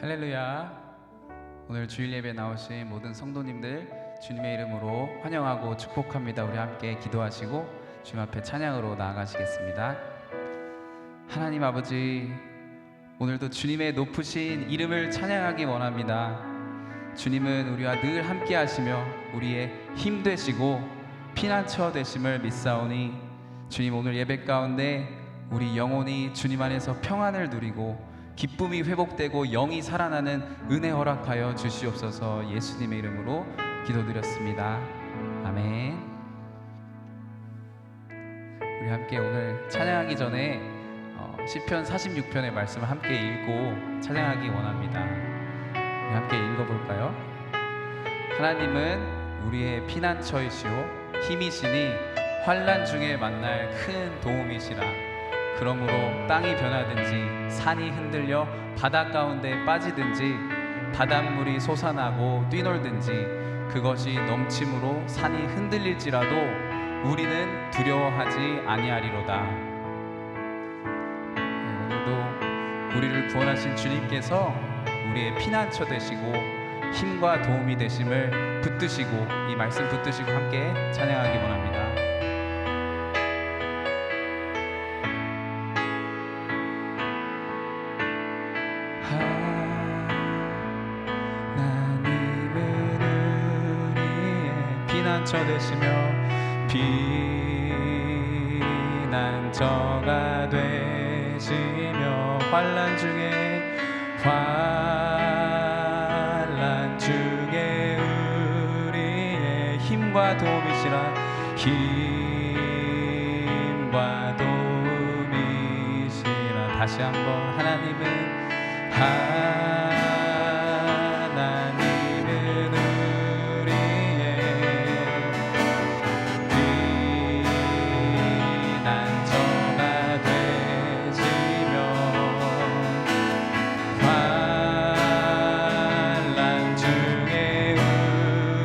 할렐루야. 오늘 주일 예배에 나오신 모든 성도님들 주님의 이름으로 환영하고 축복합니다. 우리 함께 기도하시고 주님 앞에 찬양으로 나아가시겠습니다. 하나님 아버지, 오늘도 주님의 높으신 이름을 찬양하기 원합니다. 주님은 우리와 늘 함께 하시며 우리의 힘 되시고 피난처 되심을 믿사오니 주님, 오늘 예배 가운데 우리 영혼이 주님 안에서 평안을 누리고 기쁨이 회복되고 영이 살아나는 은혜 허락하여 주시옵소서. 예수님의 이름으로 기도드렸습니다. 아멘. 우리 함께 오늘 찬양하기 전에 시편 46편의 말씀을 함께 읽고 찬양하기 원합니다. 우리 함께 읽어볼까요? 하나님은 우리의 피난처이시오 힘이시니 환난 중에 만날 큰 도움이시라. 그러므로 땅이 변하든지 산이 흔들려 바다 가운데 빠지든지 바닷물이 솟아나고 뛰놀든지 그것이 넘침으로 산이 흔들릴지라도 우리는 두려워하지 아니하리로다. 오늘도 우리를 구원하신 주님께서 우리의 피난처 되시고 힘과 도움이 되심을 붙드시고 이 말씀 붙드시고 함께 찬양하기 원합니다. 하나님은 우리의 피난처 되시며 피난처가 되시며 환난 중에 우리의 힘과 도움이시라. 힘과 도움이시라. 다시 한번 하나님은 우리의 피난처가 되시며 환난 중에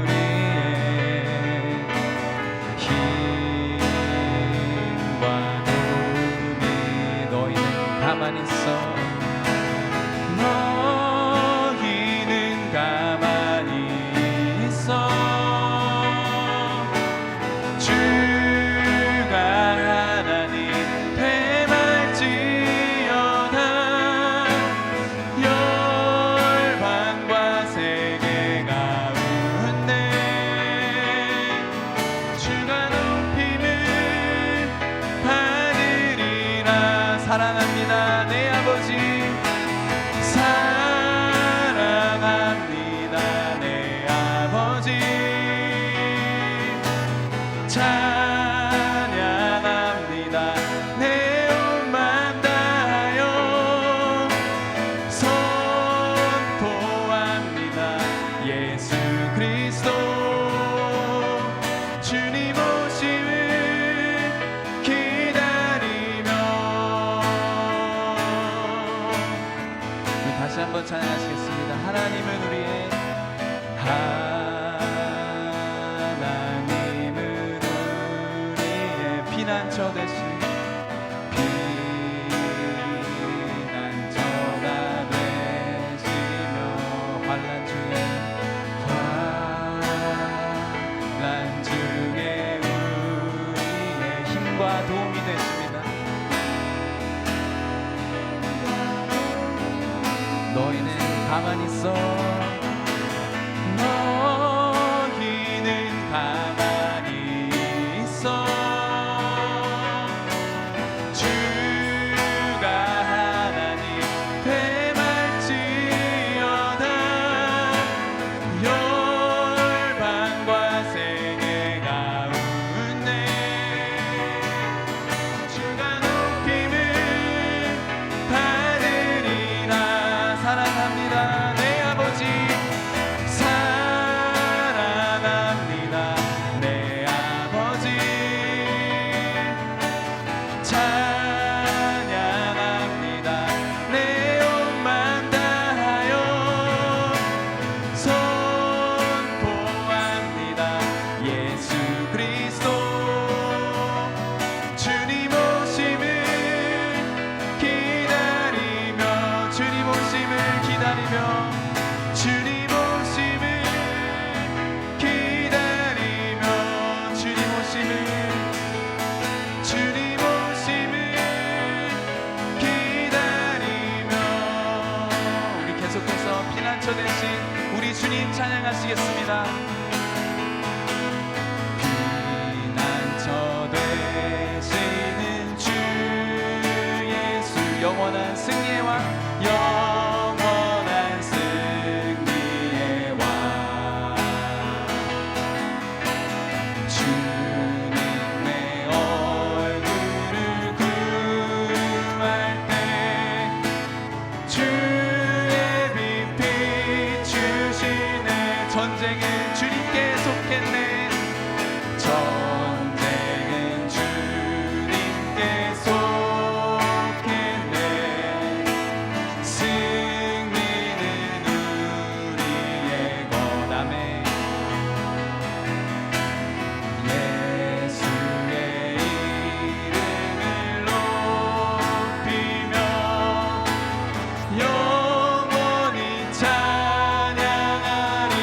우리의 힘과 도움이. 너희는 가만히 있어. 사랑합니다 내 아버지, 사랑합니다 내 아버지, 찬양합니다 내 온맘 다하여 선포합니다 예수 그리스도 주님 오심을 다시 한번 찬양하시겠습니다. 하나님은 우리의 피난처 되신 피난처가 되시며 환난 중에 우리의 힘과 도움이 되십니다. 너희는 가만히 있어. 너희는 가만히 있어. 주가 하나님 되말지어다. 열방과 세계 가운데 주가 높임을 받으리라. 사랑합니다 내 아버지, 기도하시겠습니다. 피난처 되시는 주 예수 영원한 승리의 왕 영원한 승리의 왕 주님의 얼굴을 구할 때 주의 빛 비추시네 전쟁은 주님께 속했네 전쟁은 주님께 속했네 승리는 우리의 것 아멘 예수의 이름을 높이며 영원히 찬양하리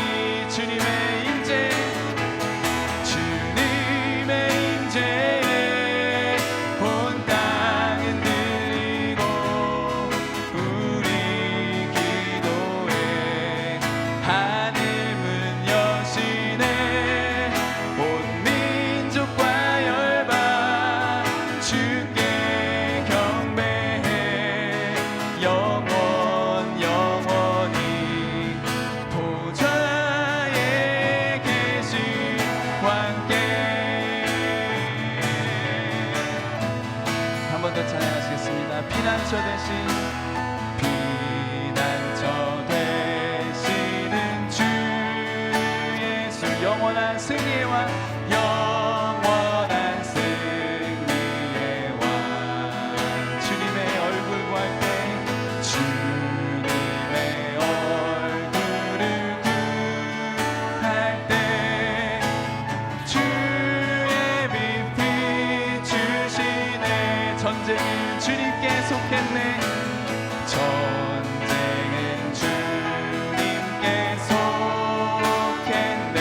주님의 임재 주님의 임재에 온 땅은 들리고 우리 기도에 하늘문 여시네 온 민족과 열방 주께 경배해 영원히 보좌에 계신 왕께 한 번 더 찬양하시겠습니다. 피난처 되시는 주 예수 영원한 승리의 왕 영원한 승리의 왕 주님의 얼굴 구할 때 주님의 얼굴을 구할 때 주의 빛 비추시네 전쟁은 주님께 속했네 전쟁은 주님께 속했네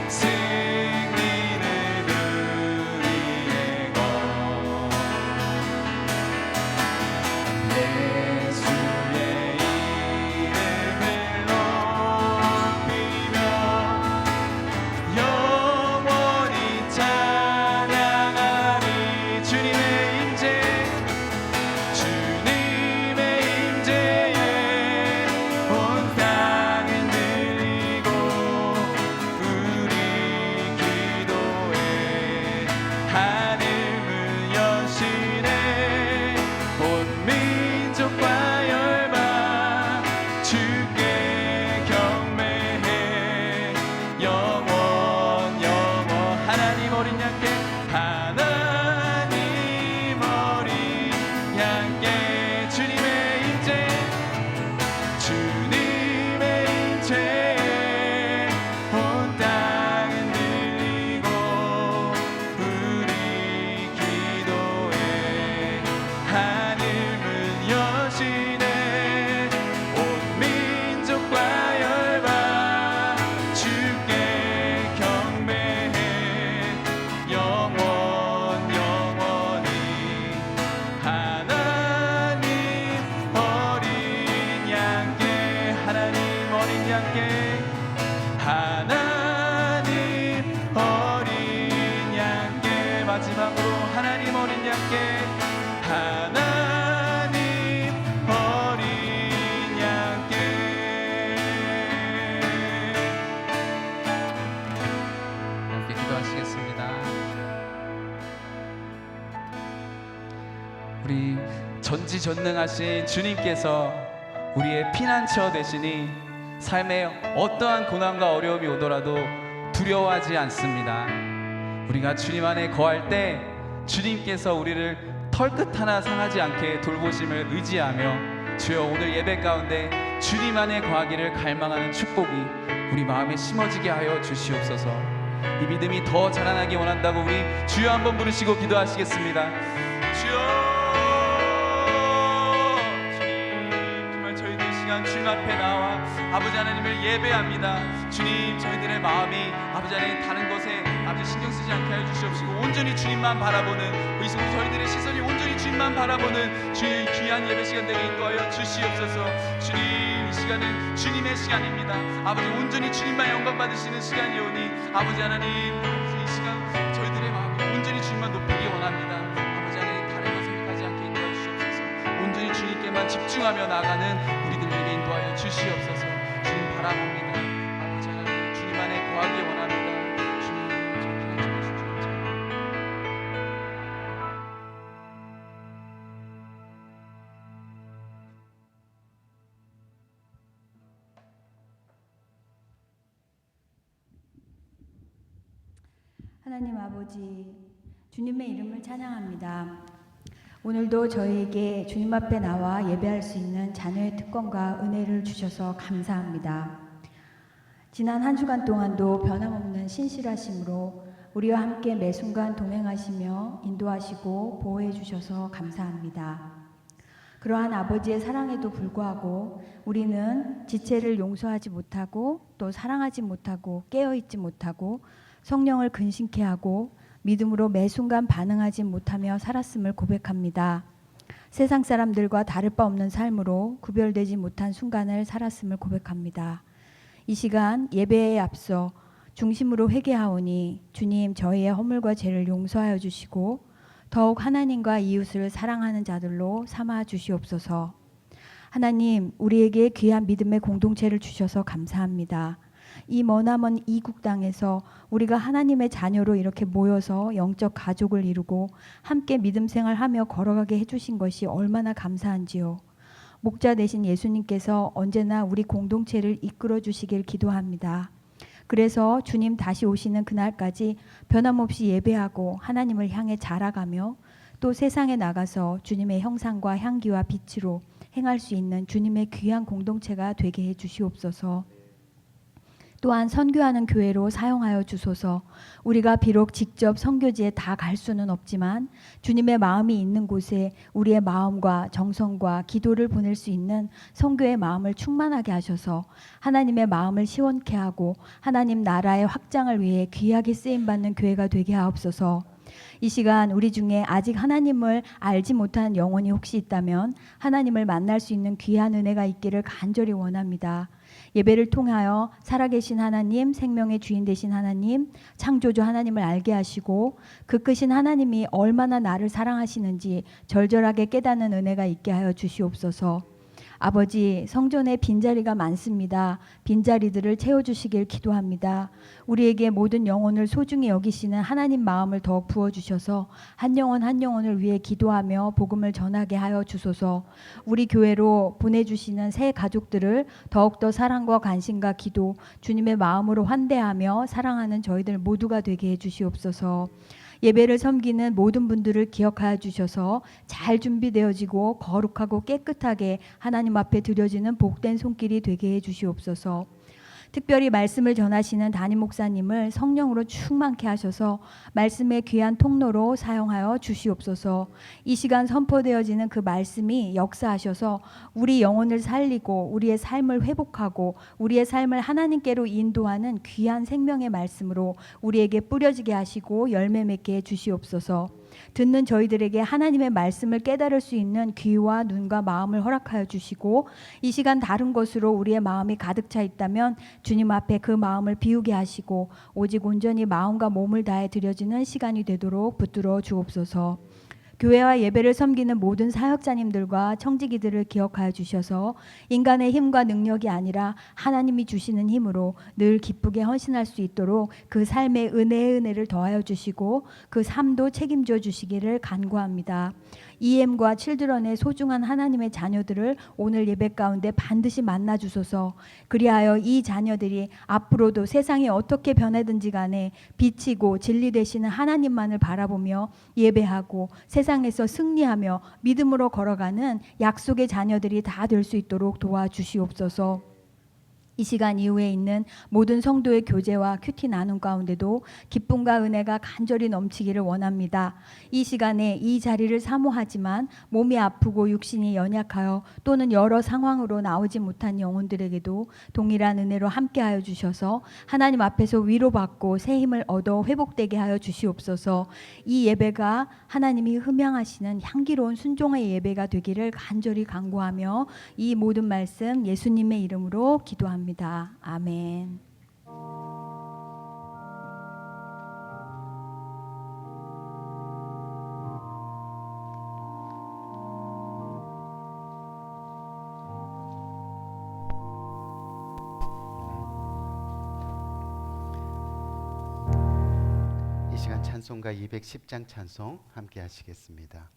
승리는 우리의 것 예수의 이름을 높이며 영원히 찬양하리 주님의 임재 주님의 임재에 온 땅은 들리고 우리 기도에 하늘문 여시네 온 민족과 열방 주께 경배해 영원 하나님 어린 양께 하나님 어린 양께 주님의 임재 주님의 임재에 온 땅은 들리고 우리 기도에 하늘문 여시네 온 민족과 열방 주께 경배해 영원히 하나님 어린 양께 하나님 어린 양께 하나님 어린 양께 마지막으로 하나님 어린 양께 하나님 어린 양께 함께 기도하시겠습니다. 우리 전지전능하신 주님께서 우리의 피난처 되시니 삶에 어떠한 고난과 어려움이 오더라도 두려워하지 않습니다. 우리가 주님 안에 거할 때 주님께서 우리를 털끝 하나 상하지 않게 돌보심을 의지하며 주여 오늘 예배 가운데 주님 안에 거하기를 갈망하는 축복이 우리 마음에 심어지게 하여 주시옵소서. 이 믿음이 더 자라나기 원한다고 우리 주여 한번 부르시고 기도하시겠습니다. 주여 정말 저희들 시간 주님 앞에 나와 아버지 하나님을 예배합니다. 주님 저희들의 마음이 아버지 하나님 다른 것에 아버지 신경 쓰지 않게 하여 주시옵시고 온전히 주님만 바라보는 이 순간 저희들의 시선이 온전히 주님만 바라보는 주의 귀한 예배 시간 되게 인도하여 주시옵소서. 주님, 이 시간은 주님의 시간입니다. 아버지, 온전히 주님만 영광 받으시는 시간이오니 아버지 하나님, 이 시간 저희들의 마음이 온전히 주님만 높이기 원합니다. 아버지 하나님, 다른 것 생각하지 않게 인도하여 주시옵소서. 온전히 주님께만 집중하며 나아가는 우리들에게 인도하여 주시옵소서. 주님 바라봅니다. 아버지 하나님, 주님 안에 거하기 원합니다. 주님, 저 피난 좀 해주시옵소서. 하나님 아버지, 주님의 이름을 찬양합니다. 오늘도 저희에게 주님 앞에 나와 예배할 수 있는 자녀의 특권과 은혜를 주셔서 감사합니다. 지난 한 주간 동안도 변함없는 신실하심으로 우리와 함께 매 순간 동행하시며 인도하시고 보호해 주셔서 감사합니다. 그러한 아버지의 사랑에도 불구하고 우리는 지체를 용서하지 못하고 또 사랑하지 못하고 깨어있지 못하고 성령을 근심케 하고 믿음으로 매 순간 반응하지 못하며 살았음을 고백합니다. 세상 사람들과 다를 바 없는 삶으로 구별되지 못한 순간을 살았음을 고백합니다. 이 시간 예배에 앞서 중심으로 회개하오니 주님, 저희의 허물과 죄를 용서하여 주시고 더욱 하나님과 이웃을 사랑하는 자들로 삼아 주시옵소서. 하나님, 우리에게 귀한 믿음의 공동체를 주셔서 감사합니다. 이 머나먼 이국 땅에서 우리가 하나님의 자녀로 이렇게 모여서 영적 가족을 이루고 함께 믿음 생활하며 걸어가게 해주신 것이 얼마나 감사한지요. 목자 되신 예수님께서 언제나 우리 공동체를 이끌어 주시길 기도합니다. 그래서 주님 다시 오시는 그날까지 변함없이 예배하고 하나님을 향해 자라가며 또 세상에 나가서 주님의 형상과 향기와 빛으로 행할 수 있는 주님의 귀한 공동체가 되게 해 주시옵소서. 또한 선교하는 교회로 사용하여 주소서. 우리가 비록 직접 선교지에 다 갈 수는 없지만 주님의 마음이 있는 곳에 우리의 마음과 정성과 기도를 보낼 수 있는 선교의 마음을 충만하게 하셔서 하나님의 마음을 시원케 하고 하나님 나라의 확장을 위해 귀하게 쓰임받는 교회가 되게 하옵소서. 이 시간 우리 중에 아직 하나님을 알지 못한 영혼이 혹시 있다면 하나님을 만날 수 있는 귀한 은혜가 있기를 간절히 원합니다. 예배를 통하여 살아계신 하나님, 생명의 주인 되신 하나님, 창조주 하나님을 알게 하시고 그 크신 하나님이 얼마나 나를 사랑하시는지 절절하게 깨닫는 은혜가 있게 하여 주시옵소서. 아버지, 성전에 빈자리가 많습니다. 빈자리들을 채워주시길 기도합니다. 우리에게 모든 영혼을 소중히 여기시는 하나님 마음을 더욱 부어주셔서 한 영혼 한 영혼을 위해 기도하며 복음을 전하게 하여 주소서. 우리 교회로 보내주시는 새 가족들을 더욱더 사랑과 관심과 기도, 주님의 마음으로 환대하며 사랑하는 저희들 모두가 되게 해주시옵소서. 예배를 섬기는 모든 분들을 기억하여 주셔서 잘 준비되어지고 거룩하고 깨끗하게 하나님 앞에 드려지는 복된 손길이 되게 해 주시옵소서. 특별히 말씀을 전하시는 담임 목사님을 성령으로 충만케 하셔서 말씀의 귀한 통로로 사용하여 주시옵소서. 이 시간 선포되어지는 그 말씀이 역사하셔서 우리 영혼을 살리고 우리의 삶을 회복하고 우리의 삶을 하나님께로 인도하는 귀한 생명의 말씀으로 우리에게 뿌려지게 하시고 열매 맺게 해 주시옵소서. 듣는 저희들에게 하나님의 말씀을 깨달을 수 있는 귀와 눈과 마음을 허락하여 주시고 이 시간 다른 것으로 우리의 마음이 가득 차 있다면 주님 앞에 그 마음을 비우게 하시고 오직 온전히 마음과 몸을 다해 드려지는 시간이 되도록 붙들어 주옵소서. 교회와 예배를 섬기는 모든 사역자님들과 청지기들을 기억하여 주셔서 인간의 힘과 능력이 아니라 하나님이 주시는 힘으로 늘 기쁘게 헌신할 수 있도록 그 삶의 은혜를 더하여 주시고 그 삶도 책임져 주시기를 간구합니다. EM과 칠드런의 소중한 하나님의 자녀들을 오늘 예배 가운데 반드시 만나 주소서. 그리하여 이 자녀들이 앞으로도 세상이 어떻게 변하든지 간에 빛이고 진리 되시는 하나님만을 바라보며 예배하고 세상에서 승리하며 믿음으로 걸어가는 약속의 자녀들이 다 될 수 있도록 도와주시옵소서. 이 시간 이후에 있는 모든 성도의 교제와 큐티 나눔 가운데도 기쁨과 은혜가 간절히 넘치기를 원합니다. 이 시간에 이 자리를 사모하지만 몸이 아프고 육신이 연약하여 또는 여러 상황으로 나오지 못한 영혼들에게도 동일한 은혜로 함께하여 주셔서 하나님 앞에서 위로받고 새 힘을 얻어 회복되게 하여 주시옵소서. 이 예배가 하나님이 흠양하시는 향기로운 순종의 예배가 되기를 간절히 간구하며 이 모든 말씀 예수님의 이름으로 기도합니다. 아멘. 이 시간 찬송가 210장 찬송 함께 하시겠습니다.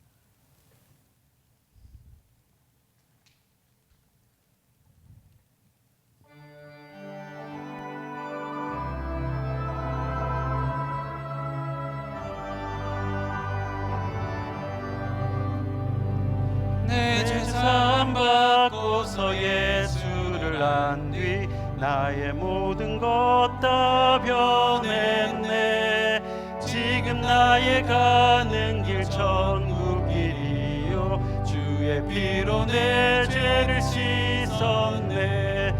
내 죄산 받고서 예수를 안 뒤 나의 모든 것 다 변했네. 지금 나의 가는 길 천국 길이요 주의 피로 내 죄를 씻었네.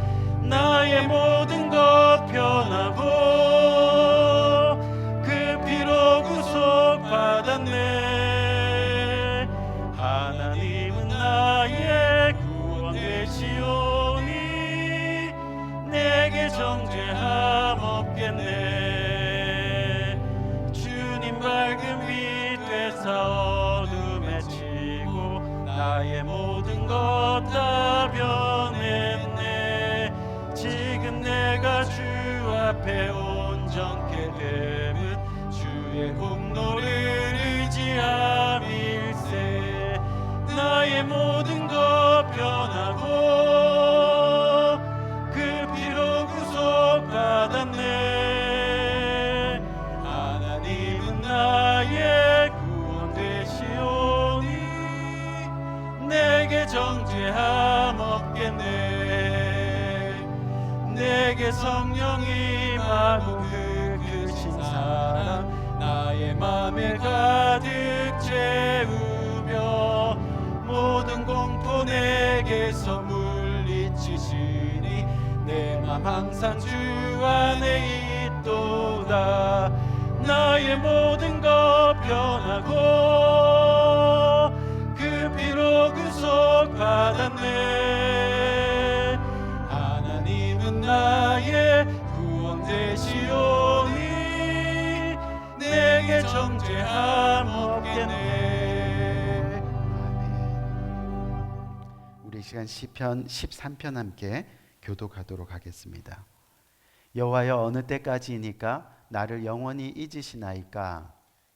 나의 모든 것 변하고 그 피로 구속받았네. 하나님은 나의 구원 되시오니 내게 정죄함 없겠네. 주님 밝은 빛 되사 어둠에 치고 나의 모든 것 다 변했네. 지금 내가 주 앞에 온전케 됨은 주의 공로를 의지함일세. 나의 모든 것 변하고 그 피로 구속받았네. 하나님은 나의 구원 되시오니 내게 정죄함 없겠네. 내게 성령 임하고 그 크신 사랑 나의 맘에 가득 채우며 모든 공포 내게서 물리치시니 내 맘 항상 주 안에 있도다. 나의 모든 것 변하고 그 피로 구속받았네. 하나님은 나의 구원 되시오니 내게 정죄함 없겠네. 우리 이 시간 시편 13편 함께 교독하도록 하겠습니다. 여호와여 어느 때까지이니까 나를 영원히 잊으시나이까.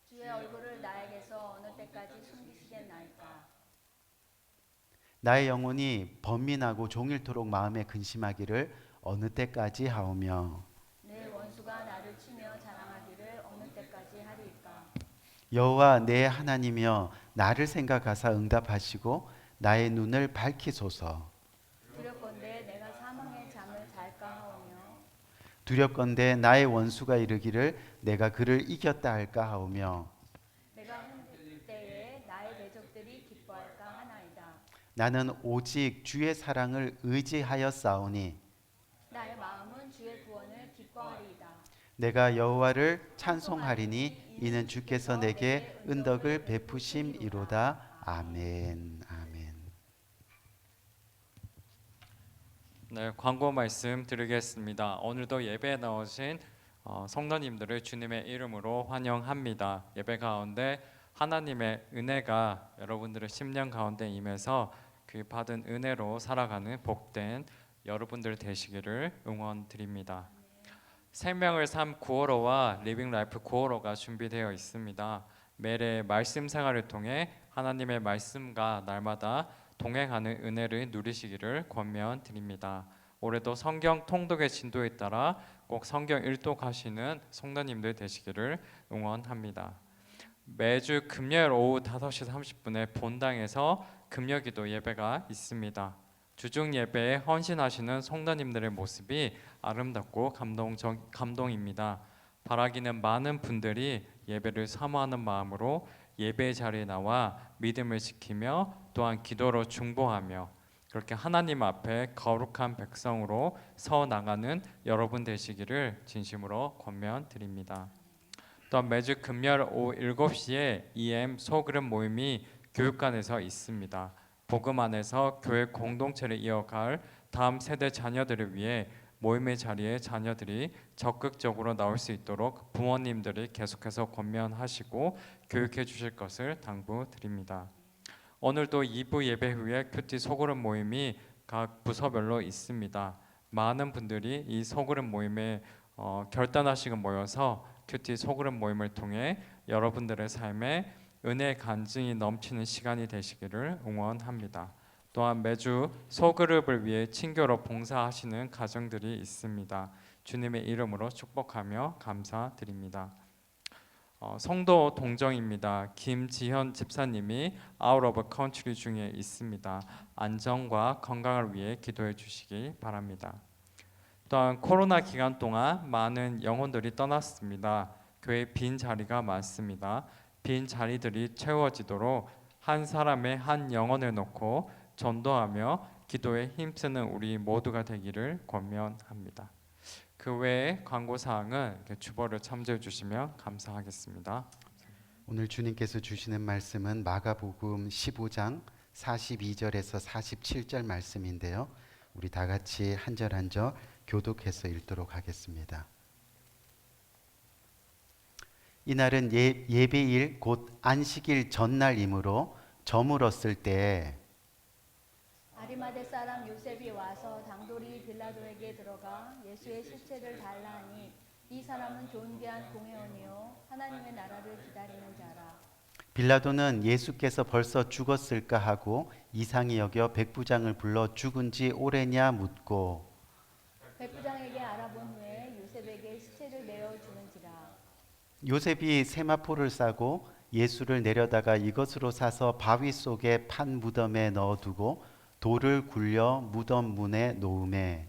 주의 얼굴을 나에게서 어느 때까지 숨기시겠나이까. 나의 영혼이 번민하고 종일토록 마음에 근심하기를 어느 때까지 하오며. 내 원수가 나를 치며 자랑하기를 어느 때까지 하리이까. 여호와 내 하나님이여 나를 생각하사 응답하시고 나의 눈을 밝히소서. 두렵건대 내가 사망의 잠을 잘까 하오며 두렵건대 나의 원수가 이르기를 내가 그를 이겼다 할까 하오며. 내가 힘들 때에 나의 대적들이 기뻐할까 하나이다. 나는 오직 주의 사랑을 의지하였사오니 나의 마음은 주의 구원을 기뻐하리이다. 내가 여호와를 찬송하리니 이는 주께서 내게 은덕을 베푸심이로다. 아멘. 아멘. 네, 광고 말씀 드리겠습니다. 오늘도 예배에 나오신 성도님들을 주님의 이름으로 환영합니다. 예배 가운데 하나님의 은혜가 여러분들의 심령 가운데 임해서 그 받은 은혜로 살아가는 복된 여러분들 되시기를 응원드립니다. 생명을 삶 구호로와 리빙 라이프 구호로가 준비되어 있습니다. 매일 말씀 생활을 통해 하나님의 말씀과 날마다 동행하는 은혜를 누리시기를 권면드립니다. 올해도 성경 통독의 진도에 따라 꼭 성경 일독하시는 성도님들 되시기를 응원합니다. 매주 금요일 오후 5시 30분에 본당에서 금요기도 예배가 있습니다. 주중 예배에 헌신하시는 성도님들의 모습이 아름답고 감동입니다. 바라기는 많은 분들이 예배를 사모하는 마음으로 예배 자리에 나와 믿음을 지키며 또한 기도로 중보하며 그렇게 하나님 앞에 거룩한 백성으로 서 나가는 여러분 되시기를 진심으로 권면드립니다. 또한 매주 금요일 오후 7시에 EM 소그룹 모임이 교육관에서 있습니다. 복음 안에서 교회 공동체를 이어갈 다음 세대 자녀들을 위해 모임의 자리에 자녀들이 적극적으로 나올 수 있도록 부모님들이 계속해서 권면하시고 교육해 주실 것을 당부드립니다. 오늘도 2부 예배 후에 큐티 소그룹 모임이 각 부서별로 있습니다. 많은 분들이 이 소그룹 모임에 결단하시고 모여서 큐티 소그룹 모임을 통해 여러분들의 삶에 은혜의 간증이 넘치는 시간이 되시기를 응원합니다. 또한 매주 소그룹을 위해 친교로 봉사하시는 가정들이 있습니다. 주님의 이름으로 축복하며 감사드립니다. 성도 동정입니다. 김지현 집사님이 아웃 오브 컨트리 중에 있습니다. 안전과 건강을 위해 기도해 주시기 바랍니다. 또한 코로나 기간 동안 많은 영혼들이 떠났습니다. 교회 빈 자리가 많습니다. 빈 자리들이 채워지도록 한 사람의 한 영혼을 놓고 전도하며 기도에 힘쓰는 우리 모두가 되기를 권면합니다. 그 외에 광고 사항은 주보를 참조해 주시면 감사하겠습니다. 오늘 주님께서 주시는 말씀은 마가복음 15장 42절에서 47절 말씀인데요. 우리 다 같이 한 절 한 절 교독해서 읽도록 하겠습니다. 이날은 예배일 곧 안식일 전날이므로 저물었을 때 아리마대 사람 요셉이 와서 당돌이 빌라도에게 들어가 예수의 실체를 달라 하니 이 사람은 존귀한 공회원이요 하나님의 나라를 기다리는 자라. 빌라도는 예수께서 벌써 죽었을까 하고 이상히 여겨 백부장을 불러 죽은 지 오래냐 묻고 백부장에게 알아본 후에 요셉에게 시체를 내어 주는지라. 요셉이 세마포를 싸고 예수를 내려다가 이것으로 사서 바위 속에 판 무덤에 넣어두고 돌을 굴려 무덤 문에 놓음에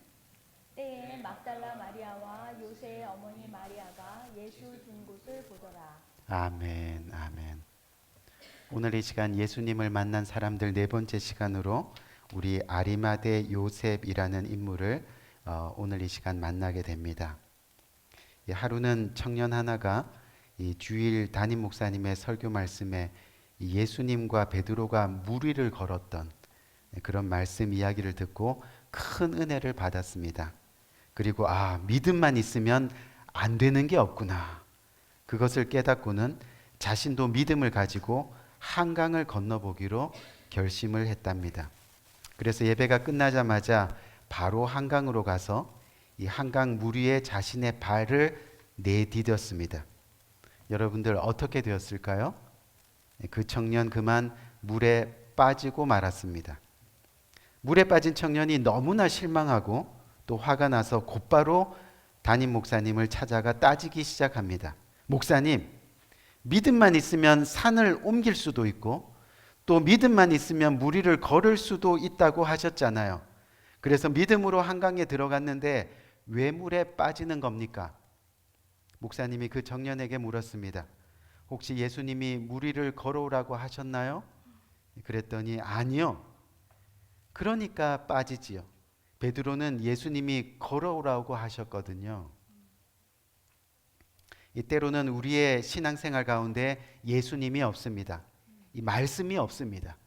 때에 막달라 마리아와 요새의 어머니 마리아가 예수 둔 곳을 보더라. 아멘, 아멘. 오늘 이 시간 예수님을 만난 사람들 네 번째 시간으로 우리 아리마대 요셉이라는 인물을 오늘 이 시간 만나게 됩니다. 하루는 청년 하나가 이 주일 담임 목사님의 설교 말씀에 예수님과 베드로가 무리를 걸었던 그런 말씀 이야기를 듣고 큰 은혜를 받았습니다. 그리고 믿음만 있으면 안 되는 게 없구나. 그것을 깨닫고는 자신도 믿음을 가지고 한강을 건너보기로 결심을 했답니다. 그래서 예배가 끝나자마자 바로 한강으로 가서 이 한강 물 위에 자신의 발을 내디뎠습니다. 여러분들 어떻게 되었을까요? 그 청년 그만 물에 빠지고 말았습니다. 물에 빠진 청년이 너무나 실망하고 또 화가 나서 곧바로 담임 목사님을 찾아가 따지기 시작합니다. 목사님, 믿음만 있으면 산을 옮길 수도 있고 또 믿음만 있으면 물 위를 걸을 수도 있다고 하셨잖아요. 그래서 믿음으로 한강에 들어갔는데 왜 물에 빠지는 겁니까? 목사님이 그 청년에게 물었습니다. 혹시 예수님이 물 위를 걸어오라고 하셨나요? 그랬더니 아니요. 그러니까 빠지지요. 베드로는 예수님이 걸어오라고 하셨거든요. 이때로는 우리의 신앙생활 가운데 예수님이 없습니다. 이 말씀이 없습니다.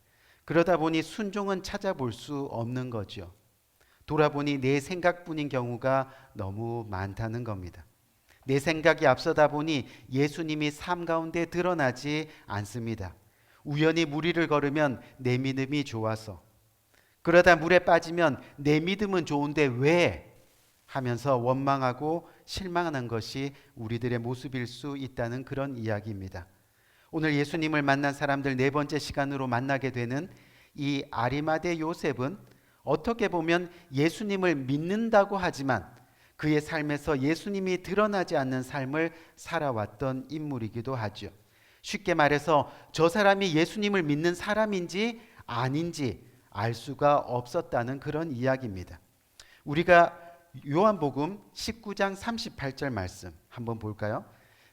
그러다 보니 순종은 찾아볼 수 없는 거죠. 돌아보니 내 생각뿐인 경우가 너무 많다는 겁니다. 내 생각이 앞서다 보니 예수님이 삶 가운데 드러나지 않습니다. 우연히 물 위를 걸으면 내 믿음이 좋아서, 그러다 물에 빠지면 내 믿음은 좋은데 왜? 하면서 원망하고 실망하는 것이 우리들의 모습일 수 있다는 그런 이야기입니다. 오늘 예수님을 만난 사람들 네 번째 시간으로 만나게 되는 이 아리마대 요셉은 어떻게 보면 예수님을 믿는다고 하지만 그의 삶에서 예수님이 드러나지 않는 삶을 살아왔던 인물이기도 하죠. 쉽게 말해서 저 사람이 예수님을 믿는 사람인지 아닌지 알 수가 없었다는 그런 이야기입니다. 우리가 요한복음 19장 38절 말씀 한번 볼까요?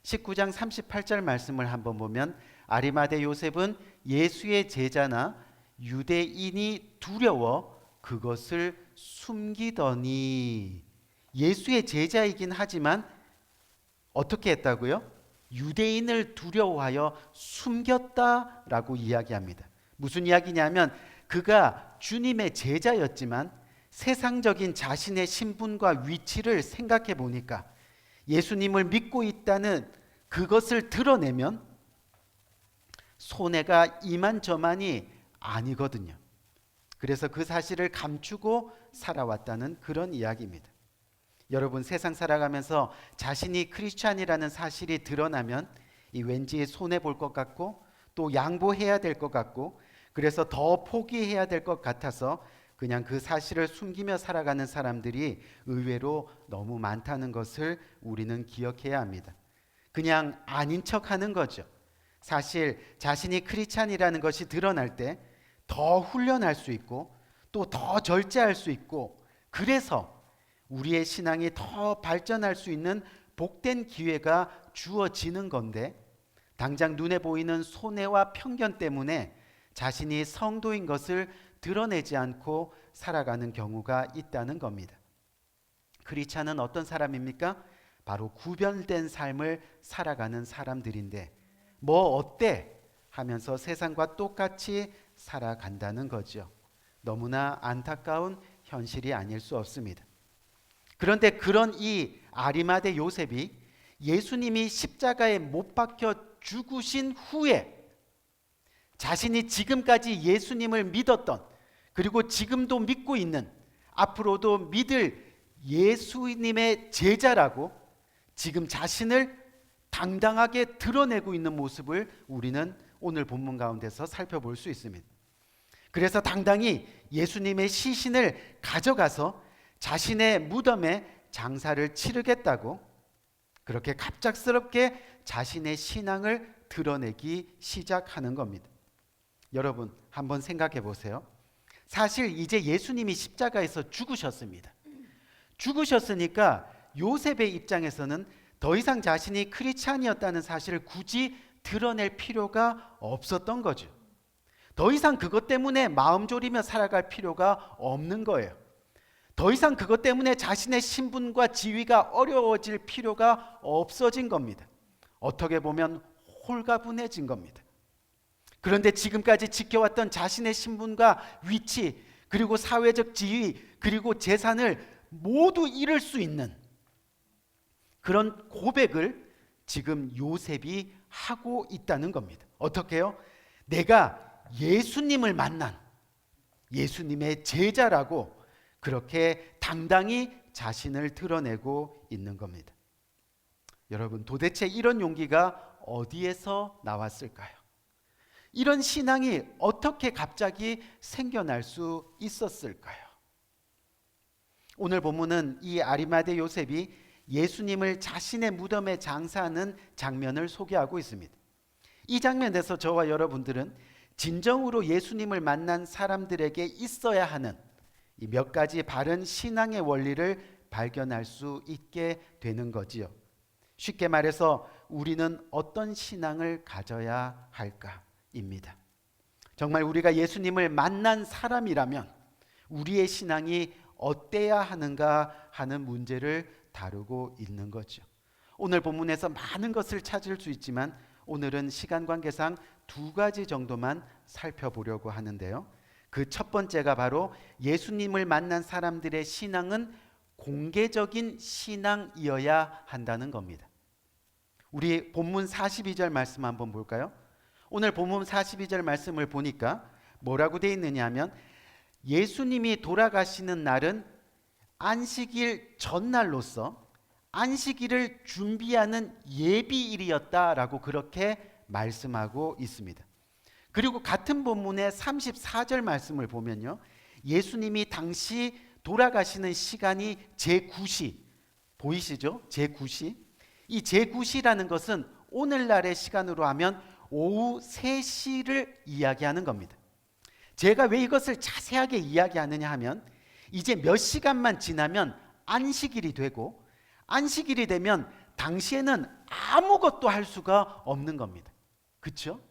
19장 38절 말씀을 한번 보면 아리마대 요셉은 예수의 제자나 유대인이 두려워 그것을 숨기더니, 예수의 제자이긴 하지만 어떻게 했다고요? 유대인을 두려워하여 숨겼다라고 이야기합니다. 무슨 이야기냐면 그가 주님의 제자였지만 세상적인 자신의 신분과 위치를 생각해 보니까 예수님을 믿고 있다는 그것을 드러내면 손해가 이만저만이 아니거든요. 그래서 그 사실을 감추고 살아왔다는 그런 이야기입니다. 여러분, 세상 살아가면서 자신이 크리스찬이라는 사실이 드러나면 왠지 손해 볼 것 같고 또 양보해야 될 것 같고 그래서 더 포기해야 될 것 같아서 그냥 그 사실을 숨기며 살아가는 사람들이 의외로 너무 많다는 것을 우리는 기억해야 합니다. 그냥 아닌 척하는 거죠. 사실 자신이 크리스찬이라는 것이 드러날 때 더 훈련할 수 있고 또 더 절제할 수 있고 그래서 우리의 신앙이 더 발전할 수 있는 복된 기회가 주어지는 건데 당장 눈에 보이는 손해와 편견 때문에 자신이 성도인 것을 드러내지 않고 살아가는 경우가 있다는 겁니다. 크리스찬은 어떤 사람입니까? 바로 구별된 삶을 살아가는 사람들인데 뭐 어때? 하면서 세상과 똑같이 살아간다는 거죠. 너무나 안타까운 현실이 아닐 수 없습니다. 그런데 그런 이 아리마대 요셉이 예수님이 십자가에 못 박혀 죽으신 후에 자신이 지금까지 예수님을 믿었던 그리고 지금도 믿고 있는 앞으로도 믿을 예수님의 제자라고 지금 자신을 당당하게 드러내고 있는 모습을 우리는 오늘 본문 가운데서 살펴볼 수 있습니다. 그래서 당당히 예수님의 시신을 가져가서 자신의 무덤에 장사를 치르겠다고 그렇게 갑작스럽게 자신의 신앙을 드러내기 시작하는 겁니다. 여러분, 한번 생각해 보세요. 사실 이제 예수님이 십자가에서 죽으셨습니다. 죽으셨으니까 요셉의 입장에서는 더 이상 자신이 크리스찬이었다는 사실을 굳이 드러낼 필요가 없었던 거죠. 더 이상 그것 때문에 마음 졸이며 살아갈 필요가 없는 거예요. 더 이상 그것 때문에 자신의 신분과 지위가 어려워질 필요가 없어진 겁니다. 어떻게 보면 홀가분해진 겁니다. 그런데 지금까지 지켜왔던 자신의 신분과 위치 그리고 사회적 지위 그리고 재산을 모두 잃을 수 있는 그런 고백을 지금 요셉이 하고 있다는 겁니다. 어떻게요? 내가 예수님을 만난 예수님의 제자라고 그렇게 당당히 자신을 드러내고 있는 겁니다. 여러분, 도대체 이런 용기가 어디에서 나왔을까요? 이런 신앙이 어떻게 갑자기 생겨날 수 있었을까요? 오늘 본문은 이 아리마대 요셉이 예수님을 자신의 무덤에 장사하는 장면을 소개하고 있습니다. 이 장면에서 저와 여러분들은 진정으로 예수님을 만난 사람들에게 있어야 하는 이 몇 가지 바른 신앙의 원리를 발견할 수 있게 되는 거지요. 쉽게 말해서 우리는 어떤 신앙을 가져야 할까입니다. 정말 우리가 예수님을 만난 사람이라면 우리의 신앙이 어때야 하는가 하는 문제를 다루고 있는 거죠. 오늘 본문에서 많은 것을 찾을 수 있지만 오늘은 시간 관계상 2가지 정도만 살펴보려고 하는데요. 그 첫 번째가 바로 예수님을 만난 사람들의 신앙은 공개적인 신앙이어야 한다는 겁니다. 우리 본문 42절 말씀 한번 볼까요? 오늘 본문 42절 말씀을 보니까 뭐라고 되어 있느냐 하면 예수님이 돌아가시는 날은 안식일 전날로서 안식일을 준비하는 예비일이었다라고 그렇게 말씀하고 있습니다. 그리고 같은 본문의 34절 말씀을 보면요, 예수님이 당시 돌아가시는 시간이 제9시 보이시죠? 제9시. 이 제9시라는 것은 오늘날의 시간으로 하면 오후 3시를 이야기하는 겁니다. 제가 왜 이것을 자세하게 이야기하느냐 하면 이제 몇 시간만 지나면 안식일이 되고 안식일이 되면 당시에는 아무것도 할 수가 없는 겁니다. 그렇죠?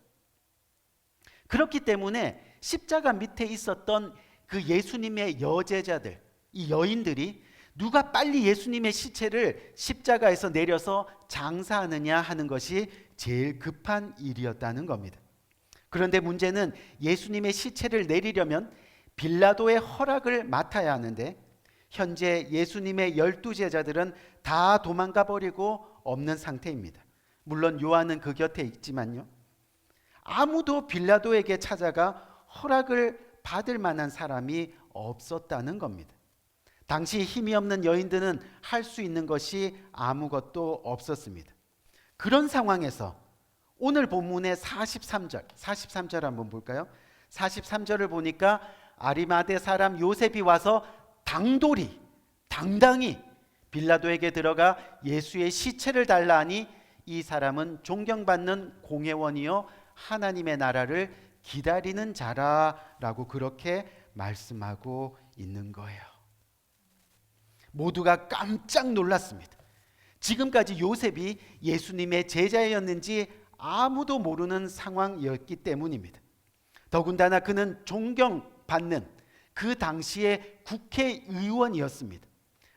그렇기 때문에 십자가 밑에 있었던 그 예수님의 여제자들, 이 여인들이 누가 빨리 예수님의 시체를 십자가에서 내려서 장사하느냐 하는 것이 제일 급한 일이었다는 겁니다. 그런데 문제는 예수님의 시체를 내리려면 빌라도의 허락을 맡아야 하는데 현재 예수님의 12제자들은 다 도망가 버리고 없는 상태입니다. 물론 요한은 그 곁에 있지만요. 아무도 빌라도에게 찾아가 허락을 받을 만한 사람이 없었다는 겁니다. 당시 힘이 없는 여인들은 할 수 있는 것이 아무것도 없었습니다. 그런 상황에서 오늘 본문의 43절 한번 볼까요? 43절을 보니까 아리마대 사람 요셉이 와서 당당히 빌라도에게 들어가 예수의 시체를 달라 하니 이 사람은 존경받는 공회원이요 하나님의 나라를 기다리는 자라라고 그렇게 말씀하고 있는 거예요. 모두가 깜짝 놀랐습니다. 지금까지 요셉이 예수님의 제자였는지 아무도 모르는 상황이었기 때문입니다. 더군다나 그는 존경받는 그 당시의 국회의원이었습니다.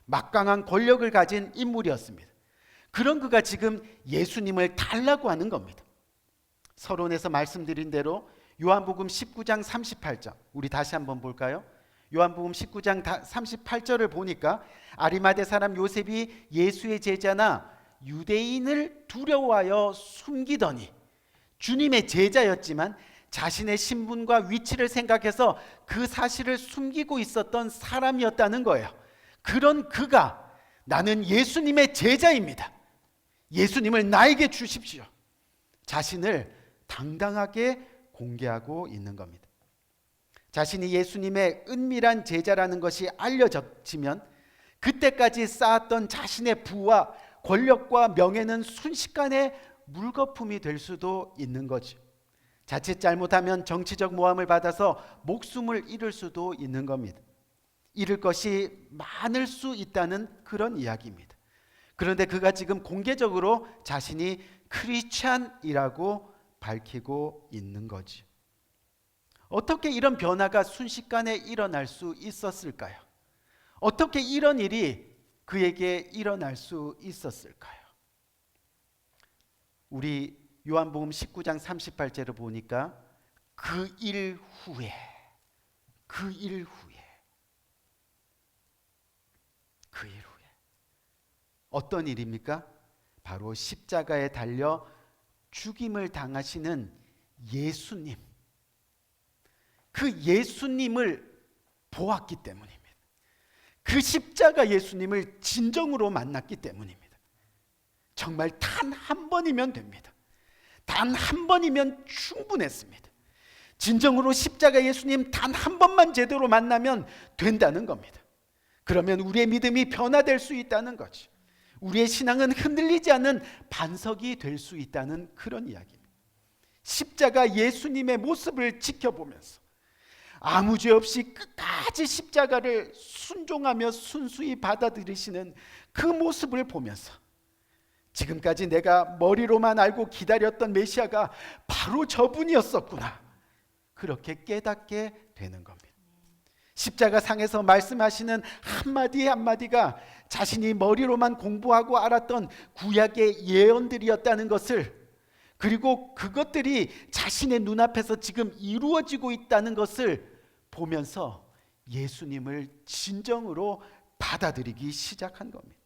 막강한 권력을 가진 인물이었습니다. 그런 그가 지금 예수님을 달라고 하는 겁니다. 서론에서 말씀드린 대로 요한복음 19장 38절 우리 다시 한번 볼까요? 요한복음 19장 38절을 보니까 아리마대 사람 요셉이 예수의 제자나 유대인을 두려워하여 숨기더니 주님의 제자였지만 자신의 신분과 위치를 생각해서 그 사실을 숨기고 있었던 사람이었다는 거예요. 그런 그가 나는 예수님의 제자입니다. 예수님을 나에게 주십시오. 자신을 당당하게 공개하고 있는 겁니다. 자신이 예수님의 은밀한 제자라는 것이 알려졌지면 그때까지 쌓았던 자신의 부와 권력과 명예는 순식간에 물거품이 될 수도 있는 거죠. 자칫 잘못하면 정치적 모함을 받아서 목숨을 잃을 수도 있는 겁니다. 잃을 것이 많을 수 있다는 그런 이야기입니다. 그런데 그가 지금 공개적으로 자신이 크리스찬이라고 밝히고 있는 거죠. 어떻게 이런 변화가 순식간에 일어날 수 있었을까요? 어떻게 이런 일이 그에게 일어날 수 있었을까요? 우리 요한복음 19장 38절을 보니까 그 일 후에 어떤 일입니까? 바로 십자가에 달려 죽임을 당하시는 예수님, 그 예수님을 보았기 때문입니다. 그 십자가 예수님을 진정으로 만났기 때문입니다. 정말 단 한 번이면 됩니다. 단 한 번이면 충분했습니다. 진정으로 십자가 예수님 단 한 번만 제대로 만나면 된다는 겁니다. 그러면 우리의 믿음이 변화될 수 있다는 거죠. 우리의 신앙은 흔들리지 않는 반석이 될 수 있다는 그런 이야기입니다. 십자가 예수님의 모습을 지켜보면서 아무 죄 없이 끝까지 십자가를 순종하며 순수히 받아들이시는 그 모습을 보면서 지금까지 내가 머리로만 알고 기다렸던 메시아가 바로 저분이었었구나, 그렇게 깨닫게 되는 겁니다. 십자가 상에서 말씀하시는 한마디 한마디가 자신이 머리로만 공부하고 알았던 구약의 예언들이었다는 것을, 그리고 그것들이 자신의 눈앞에서 지금 이루어지고 있다는 것을 보면서 예수님을 진정으로 받아들이기 시작한 겁니다.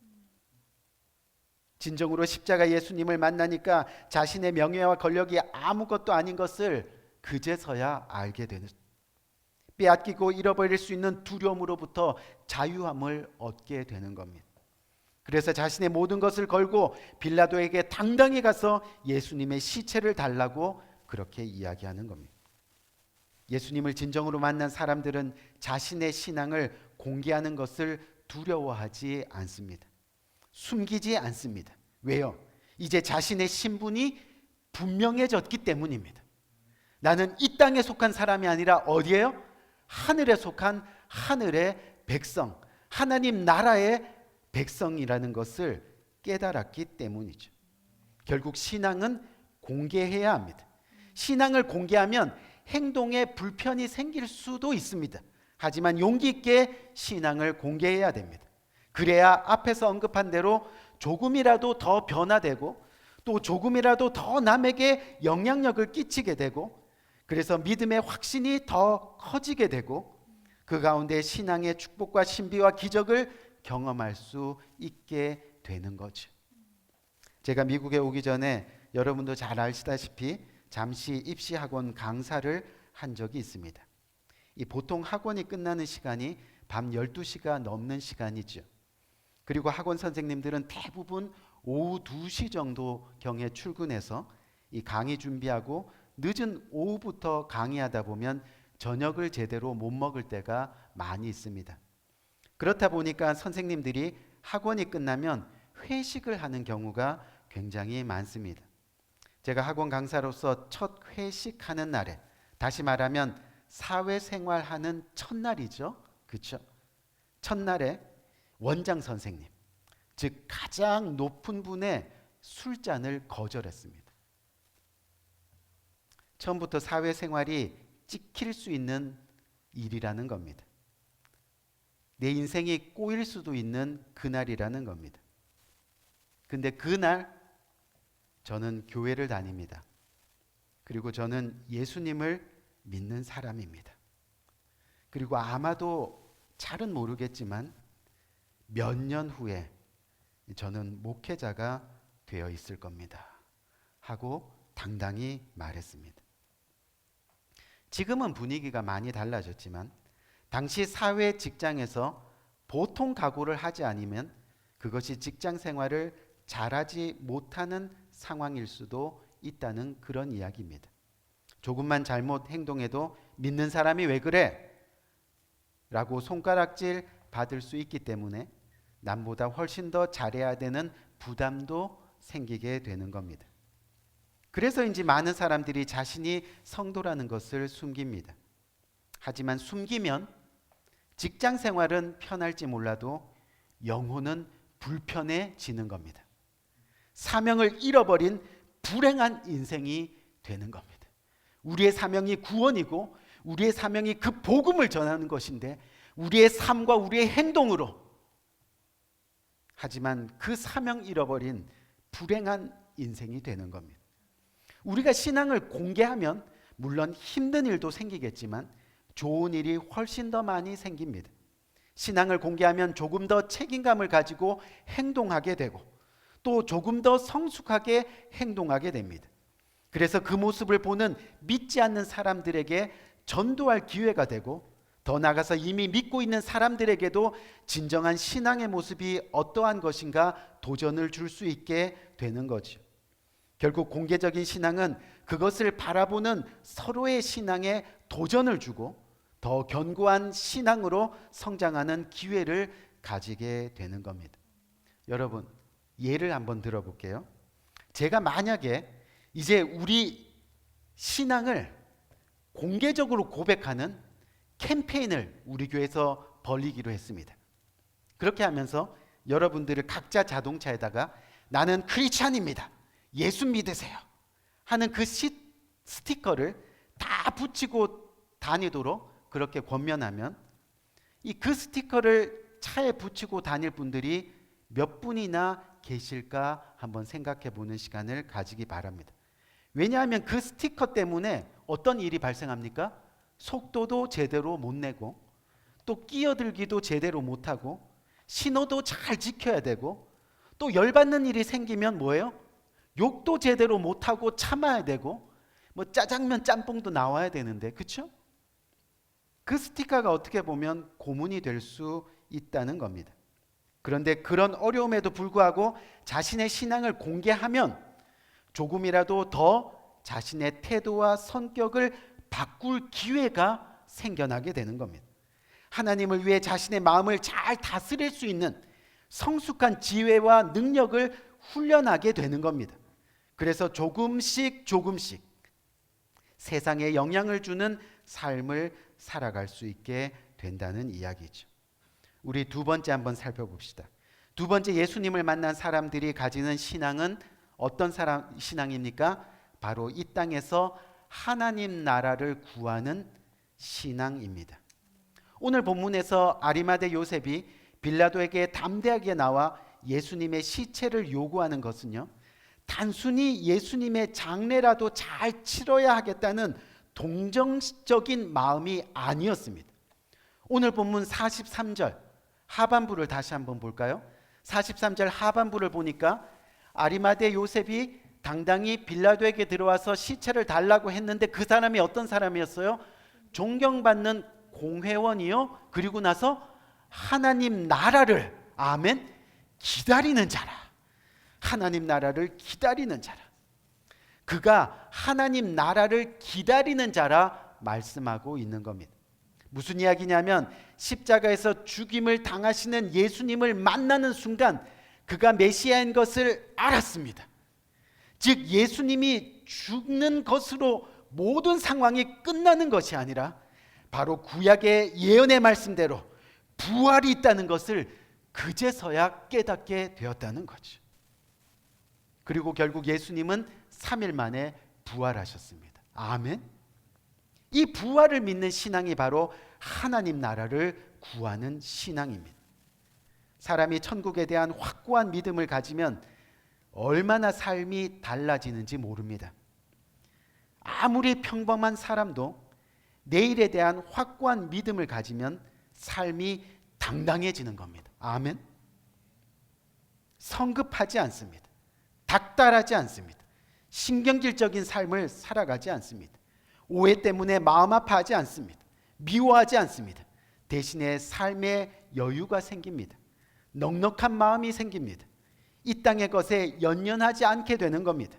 진정으로 십자가 예수님을 만나니까 자신의 명예와 권력이 아무것도 아닌 것을 그제서야 알게 되는, 빼앗기고 잃어버릴 수 있는 두려움으로부터 자유함을 얻게 되는 겁니다. 그래서 자신의 모든 것을 걸고 빌라도에게 당당히 가서 예수님의 시체를 달라고 그렇게 이야기하는 겁니다. 예수님을 진정으로 만난 사람들은 자신의 신앙을 공개하는 것을 두려워하지 않습니다. 숨기지 않습니다. 왜요? 이제 자신의 신분이 분명해졌기 때문입니다. 나는 이 땅에 속한 사람이 아니라 어디예요? 하늘에 속한 하늘의 백성, 하나님 나라의 백성이라는 것을 깨달았기 때문이죠. 결국 신앙은 공개해야 합니다. 신앙을 공개하면 행동에 불편이 생길 수도 있습니다. 하지만 용기 있게 신앙을 공개해야 됩니다. 그래야 앞에서 언급한 대로 조금이라도 더 변화되고 또 조금이라도 더 남에게 영향력을 끼치게 되고 그래서 믿음의 확신이 더 커지게 되고 그 가운데 신앙의 축복과 신비와 기적을 경험할 수 있게 되는 거죠. 제가 미국에 오기 전에 여러분도 잘 아시다시피 잠시 입시학원 강사를 한 적이 있습니다. 이 보통 학원이 끝나는 시간이 밤 12시가 넘는 시간이죠. 그리고 학원 선생님들은 대부분 오후 2시 정도 경에 출근해서 이 강의 준비하고 늦은 오후부터 강의하다 보면 저녁을 제대로 못 먹을 때가 많이 있습니다. 그렇다 보니까 선생님들이 학원이 끝나면 회식을 하는 경우가 굉장히 많습니다. 제가 학원 강사로서 첫 회식하는 날에, 다시 말하면 사회생활하는 첫날이죠. 그렇죠? 첫날에 원장 선생님, 즉 가장 높은 분의 술잔을 거절했습니다. 처음부터 사회생활이 찍힐 수 있는 일이라는 겁니다. 내 인생이 꼬일 수도 있는 그날이라는 겁니다. 근데 그날 저는 교회를 다닙니다. 그리고 저는 예수님을 믿는 사람입니다. 그리고 아마도 잘은 모르겠지만 몇 년 후에 저는 목회자가 되어 있을 겁니다. 하고 당당히 말했습니다. 지금은 분위기가 많이 달라졌지만 당시 사회 직장에서 보통 각오를 하지 않으면 그것이 직장 생활을 잘하지 못하는 상황일 수도 있다는 그런 이야기입니다. 조금만 잘못 행동해도 믿는 사람이 왜 그래? 라고 손가락질 받을 수 있기 때문에 남보다 훨씬 더 잘해야 되는 부담도 생기게 되는 겁니다. 그래서인지 많은 사람들이 자신이 성도라는 것을 숨깁니다. 하지만 숨기면 직장 생활은 편할지 몰라도 영혼은 불편해지는 겁니다. 사명을 잃어버린 불행한 인생이 되는 겁니다. 우리의 사명이 구원이고 우리의 사명이 그 복음을 전하는 것인데 우리의 삶과 우리의 행동으로 하지만 그 사명 잃어버린 불행한 인생이 되는 겁니다. 우리가 신앙을 공개하면 물론 힘든 일도 생기겠지만 좋은 일이 훨씬 더 많이 생깁니다. 신앙을 공개하면 조금 더 책임감을 가지고 행동하게 되고 또 조금 더 성숙하게 행동하게 됩니다. 그래서 그 모습을 보는 믿지 않는 사람들에게 전도할 기회가 되고 더 나아가서 이미 믿고 있는 사람들에게도 진정한 신앙의 모습이 어떠한 것인가 도전을 줄 수 있게 되는 거죠. 결국 공개적인 신앙은 그것을 바라보는 서로의 신앙에 도전을 주고 더 견고한 신앙으로 성장하는 기회를 가지게 되는 겁니다. 여러분, 예를 한번 들어볼게요. 제가 만약에 이제 우리 신앙을 공개적으로 고백하는 캠페인을 우리 교회에서 벌이기로 했습니다. 그렇게 하면서 여러분들을 각자 자동차에다가 나는 크리스찬입니다, 예수 믿으세요 하는 그 스티커를 다 붙이고 다니도록 그렇게 권면하면 이 그 스티커를 차에 붙이고 다닐 분들이 몇 분이나 계실까 한번 생각해 보는 시간을 가지기 바랍니다. 왜냐하면 그 스티커 때문에 어떤 일이 발생합니까? 속도도 제대로 못 내고 또 끼어들기도 제대로 못하고 신호도 잘 지켜야 되고 또 열받는 일이 생기면 뭐예요? 욕도 제대로 못하고 참아야 되고 뭐 짜장면 짬뽕도 나와야 되는데, 그렇죠? 그 스티커가 어떻게 보면 고문이 될 수 있다는 겁니다. 그런데 그런 어려움에도 불구하고 자신의 신앙을 공개하면 조금이라도 더 자신의 태도와 성격을 바꿀 기회가 생겨나게 되는 겁니다. 하나님을 위해 자신의 마음을 잘 다스릴 수 있는 성숙한 지혜와 능력을 훈련하게 되는 겁니다. 그래서 조금씩 세상에 영향을 주는 삶을 살아갈 수 있게 된다는 이야기죠. 우리 두 번째 한번 살펴봅시다. 두 번째 예수님을 만난 사람들이 가지는 신앙은 어떤 신앙입니까? 바로 이 땅에서 하나님 나라를 구하는 신앙입니다. 오늘 본문에서 아리마대 요셉이 빌라도에게 담대하게 나와 예수님의 시체를 요구하는 것은요, 단순히 예수님의 장례라도 잘 치러야 하겠다는 동정적인 마음이 아니었습니다. 오늘 본문 43절 하반부를 다시 한번 볼까요? 43절 하반부를 보니까 아리마대 요셉이 당당히 빌라도에게 들어와서 시체를 달라고 했는데 그 사람이 어떤 사람이었어요? 존경받는 공회원이요, 그리고 나서 하나님 나라를, 아멘, 기다리는 자라. 하나님 나라를 기다리는 자라. 그가 하나님 나라를 기다리는 자라 말씀하고 있는 겁니다. 무슨 이야기냐면 십자가에서 죽임을 당하시는 예수님을 만나는 순간 그가 메시아인 것을 알았습니다. 즉 예수님이 죽는 것으로 모든 상황이 끝나는 것이 아니라 바로 구약의 예언의 말씀대로 부활이 있다는 것을 그제서야 깨닫게 되었다는 거죠. 그리고 결국 예수님은 3일 만에 부활하셨습니다. 아멘. 이 부활을 믿는 신앙이 바로 하나님 나라를 구하는 신앙입니다. 사람이 천국에 대한 확고한 믿음을 가지면 얼마나 삶이 달라지는지 모릅니다. 아무리 평범한 사람도 내일에 대한 확고한 믿음을 가지면 삶이 당당해지는 겁니다. 아멘. 성급하지 않습니다. 닥달하지 않습니다. 신경질적인 삶을 살아가지 않습니다. 오해 때문에 마음 아파하지 않습니다. 미워하지 않습니다. 대신에 삶에 여유가 생깁니다. 넉넉한 마음이 생깁니다. 이 땅의 것에 연연하지 않게 되는 겁니다.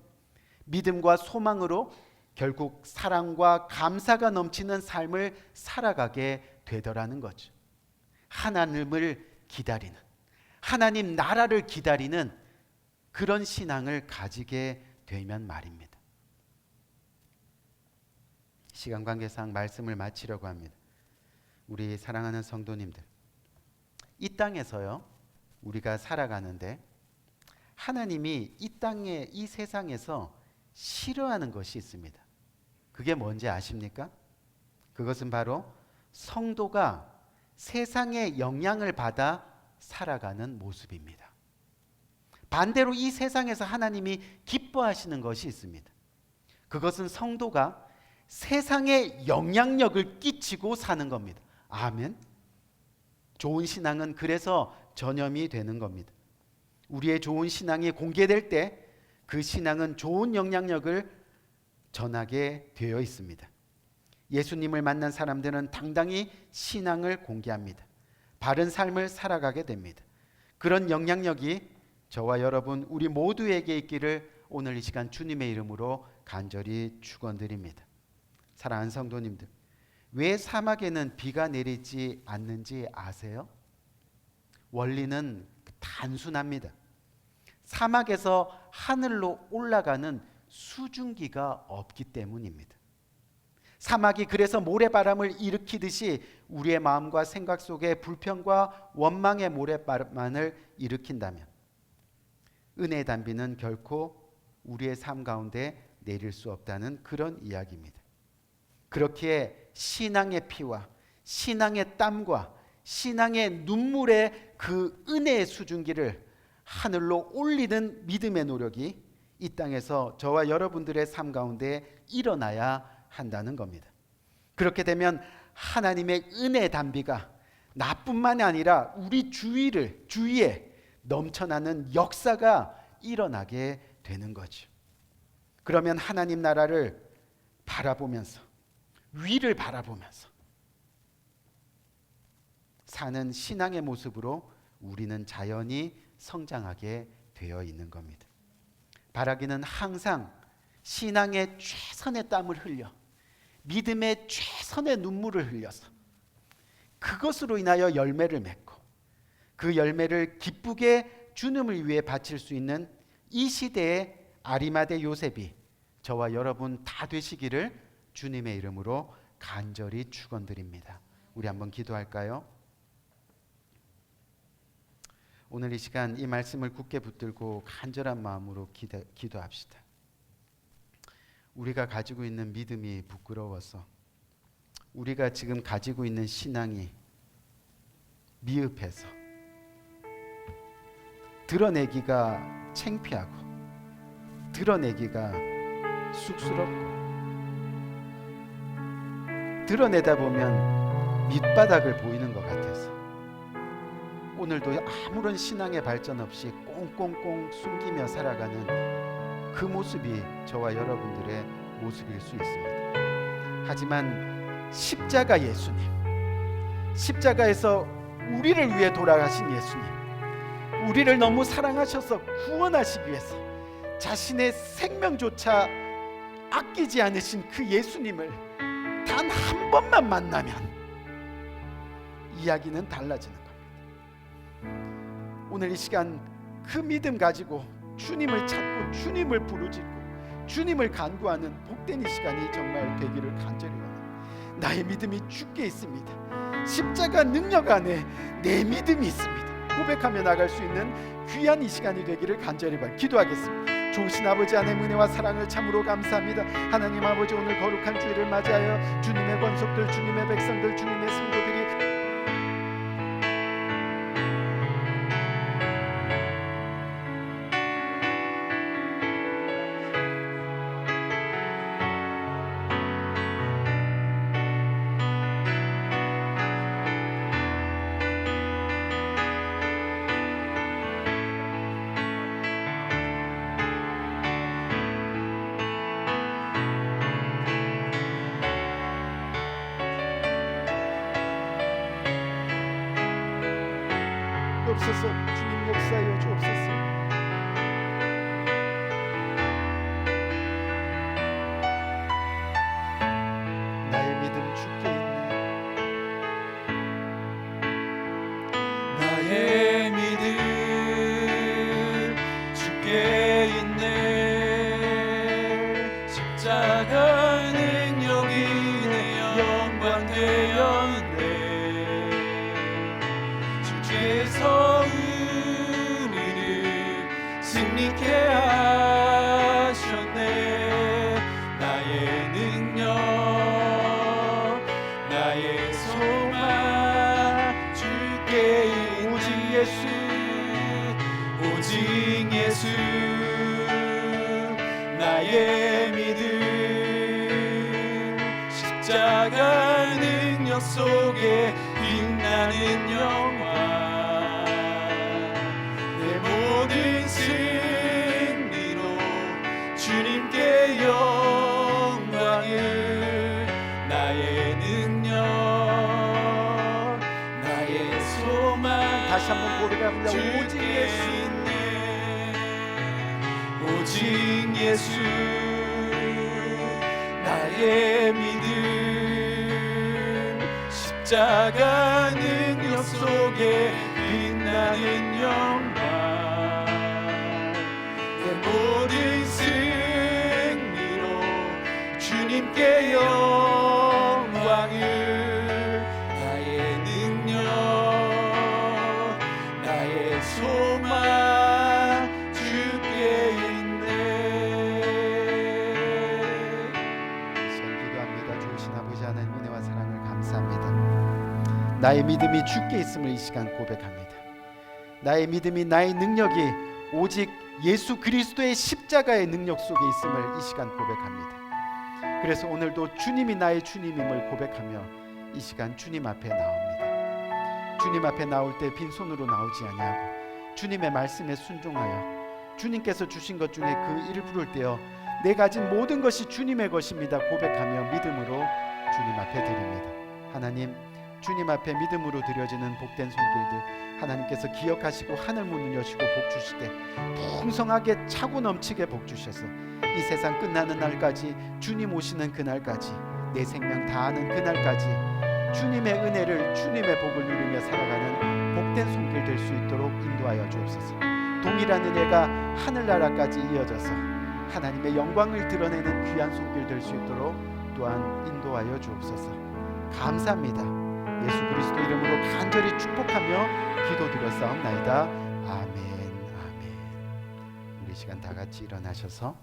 믿음과 소망으로 결국 사랑과 감사가 넘치는 삶을 살아가게 되더라는 거죠. 하나님을 기다리는, 하나님 나라를 기다리는 그런 신앙을 가지게 되면 말입니다. 시간 관계상 말씀을 마치려고 합니다. 우리 사랑하는 성도님들, 이 땅에서요, 우리가 살아가는데 하나님이 이 땅에, 이 세상에서 싫어하는 것이 있습니다. 그게 뭔지 아십니까? 그것은 바로 성도가 세상의 영향을 받아 살아가는 모습입니다. 반대로 이 세상에서 하나님이 기뻐하시는 것이 있습니다. 그것은 성도가 세상에 영향력을 끼치고 사는 겁니다. 아멘. 좋은 신앙은 그래서 전염이 되는 겁니다. 우리의 좋은 신앙이 공개될 때 그 신앙은 좋은 영향력을 전하게 되어 있습니다. 예수님을 만난 사람들은 당당히 신앙을 공개합니다. 바른 삶을 살아가게 됩니다. 그런 영향력이 저와 여러분 우리 모두에게 있기를 오늘 이 시간 주님의 이름으로 간절히 축원드립니다. 사랑하는 성도님들, 왜 사막에는 비가 내리지 않는지 아세요? 원리는 단순합니다. 사막에서 하늘로 올라가는 수증기가 없기 때문입니다. 사막이 그래서 모래바람을 일으키듯이 우리의 마음과 생각 속에 불평과 원망의 모래바람을 일으킨다면 은혜의 단비는 결코 우리의 삶 가운데 내릴 수 없다는 그런 이야기입니다. 그렇기에 신앙의 피와 신앙의 땀과 신앙의 눈물의 그 은혜의 수증기를 하늘로 올리는 믿음의 노력이 이 땅에서 저와 여러분들의 삶 가운데 일어나야 한다는 겁니다. 그렇게 되면 하나님의 은혜 단비가 나뿐만이 아니라 우리 주위에 넘쳐나는 역사가 일어나게 되는 거죠. 그러면 하나님 나라를 바라보면서, 위를 바라보면서 사는 신앙의 모습으로 우리는 자연히 성장하게 되어 있는 겁니다. 바라기는 항상 신앙의 최선의 땀을 흘려 믿음의 최선의 눈물을 흘려서 그것으로 인하여 열매를 맺고 그 열매를 기쁘게 주님을 위해 바칠 수 있는 이 시대의 아리마대 요셉이 저와 여러분 다 되시기를 주님의 이름으로 간절히 축원드립니다. 우리 한번 기도할까요? 오늘 이 시간 이 말씀을 굳게 붙들고 간절한 마음으로 기도합시다. 우리가 가지고 있는 믿음이 부끄러워서, 우리가 지금 가지고 있는 신앙이 미흡해서, 드러내기가 창피하고 드러내기가 쑥스럽고, 드러내다 보면 밑바닥을 보이는 것 같아서 오늘도 아무런 신앙의 발전 없이 꽁꽁꽁 숨기며 살아가는 그 모습이 저와 여러분들의 모습일 수 있습니다. 하지만 십자가 예수님, 십자가에서 우리를 위해 돌아가신 예수님, 우리를 너무 사랑하셔서 구원하시기 위해서 자신의 생명조차 아끼지 않으신 그 예수님을 단 한 번만 만나면 이야기는 달라지는 겁니다. 오늘 이 시간 그 믿음 가지고 주님을 찾고 주님을 부르짖고 주님을 간구하는 복된 이 시간이 정말 되기를 간절히 원합니다. 나의 믿음이 주께 있습니다. 십자가 능력 안에 내 믿음이 있습니다. 고백하며 나갈 수 있는 귀한 이 시간이 되기를 간절히 기도하겠습니다. 좋으신 아버지 하나님 은혜와 사랑을 참으로 감사합니다. 하나님 아버지, 오늘 거룩한 주일을 맞이하여 주님의 권속들, 주님의 백성들, 주님의 성도들이 주옵소서. 주님 역사하여 주옵소서. 나의 믿음 주께 있네. 나의 믿음 주께 있네. 십자가 능력이 내 영광 되었네. 주께서 우리를 승리케 하셨네. 나의 능력, 나의 소망 주께 있네. 오직 예수, 오직 예수. 나의 믿음 십자가 능력 속에 빛나는 영광. 내 모든 승리로 주님께 영광을. 나의 능력, 나의 소망. 다시 한번 고백합니다. 오직 예수, 오직 예수. 나의 믿음 십자가 능력 속에 빛나는 영광. 내 모든 승리로 주님께 영광을. 나의 능력, 나의 소망 주께 있네. 시간 기도합니다. 좋으신 아버지 하나님 은혜와 사랑을 감사합니다. 나의 믿음이 주께 있음을 이 시간 고백합니다. 나의 믿음이, 나의 능력이 오직 예수 그리스도의 십자가의 능력 속에 있음을 이 시간 고백합니다. 그래서 오늘도 주님이 나의 주님임을 고백하며 이 시간 주님 앞에 나옵니다. 주님 앞에 나올 때 빈손으로 나오지 아니하고 주님의 말씀에 순종하여 주님께서 주신 것 중에 그 일부를 떼어 내 가진 모든 것이 주님의 것입니다 고백하며 믿음으로 주님 앞에 드립니다. 하나님, 주님 앞에 믿음으로 드려지는 복된 손길들 하나님께서 기억하시고 하늘 문을 여시고 복 주시되 풍성하게 차고 넘치게 복 주셔서 이 세상 끝나는 날까지, 주님 오시는 그날까지, 내 생명 다하는 그날까지 주님의 은혜를, 주님의 복을 누리며 살아가는 복된 손길 될 수 있도록 인도하여 주옵소서. 동일한 은혜가 하늘나라까지 이어져서 하나님의 영광을 드러내는 귀한 손길 될 수 있도록 또한 인도하여 주옵소서. 감사합니다. 예수 그리스도 이름으로 간절히 축복하며 기도드렸사옵나이다. 아멘. 아멘. 우리 시간 다 같이 일어나셔서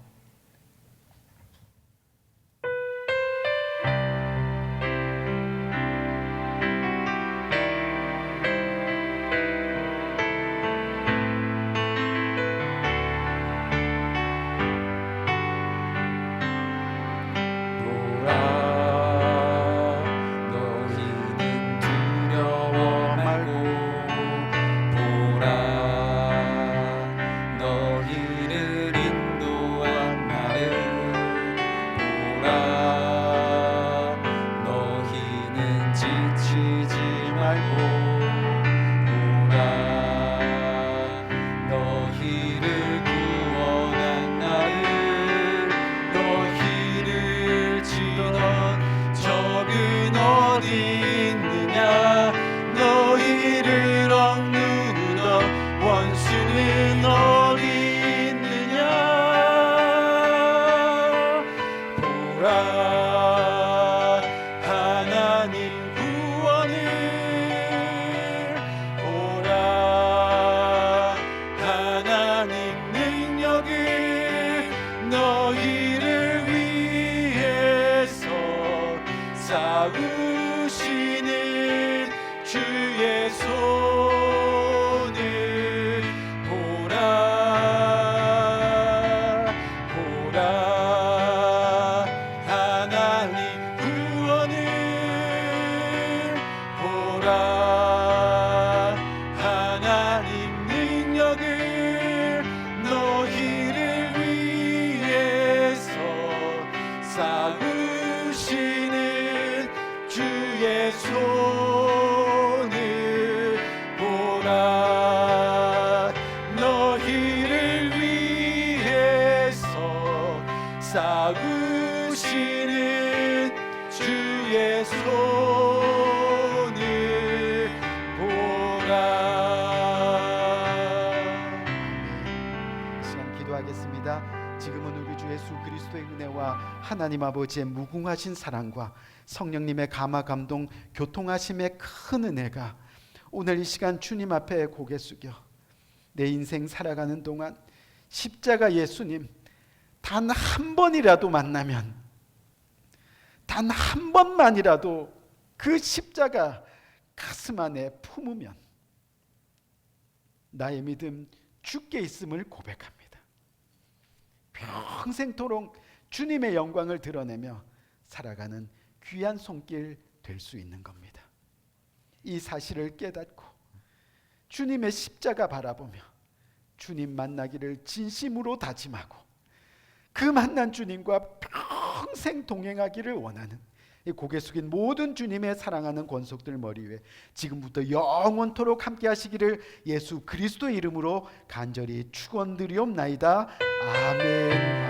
너희는 두려워 말고 보라, 너희를 인도한 나를 보라, 너희는 지치지 말고 보라, 너희를 구원한 나를, 너희를 치던 적은 어디 있느냐, 너희를 억누르던 원수는 어디 있느냐. 보라, 하나님 구원을 보라, 하나님 능력을 너희를 위해서 쌓으시는 주의 손을 보라, 보라, 하나님 구원을 보라, 하나님 능력을 너희를 위해서 쌓으시는 주의 손을 보라, 너희를 위해서 쌓으시는 주의 손을 보라. 이 시간 기도하겠습니다. 지금은 우리 주 예수 그리스도의 은혜와 하나님 아버지의 무궁하신 사랑과 성령님의 감화 감동 교통하심의 큰 은혜가 오늘 이 시간 주님 앞에 고개 숙여 내 인생 살아가는 동안 십자가 예수님 단 한 번이라도 만나면, 단 한 번만이라도 그 십자가 가슴 안에 품으면 나의 믿음 주께 있음을 고백합니다. 평생토록 주님의 영광을 드러내며 살아가는 귀한 손길 될 수 있는 겁니다. 이 사실을 깨닫고 주님의 십자가 바라보며 주님 만나기를 진심으로 다짐하고 그 만난 주님과 평생 동행하기를 원하는 이 고개 숙인 모든 주님의 사랑하는 권속들 머리 위에 지금부터 영원토록 함께 하시기를 예수 그리스도의 이름으로 간절히 축원드리옵나이다. 아멘.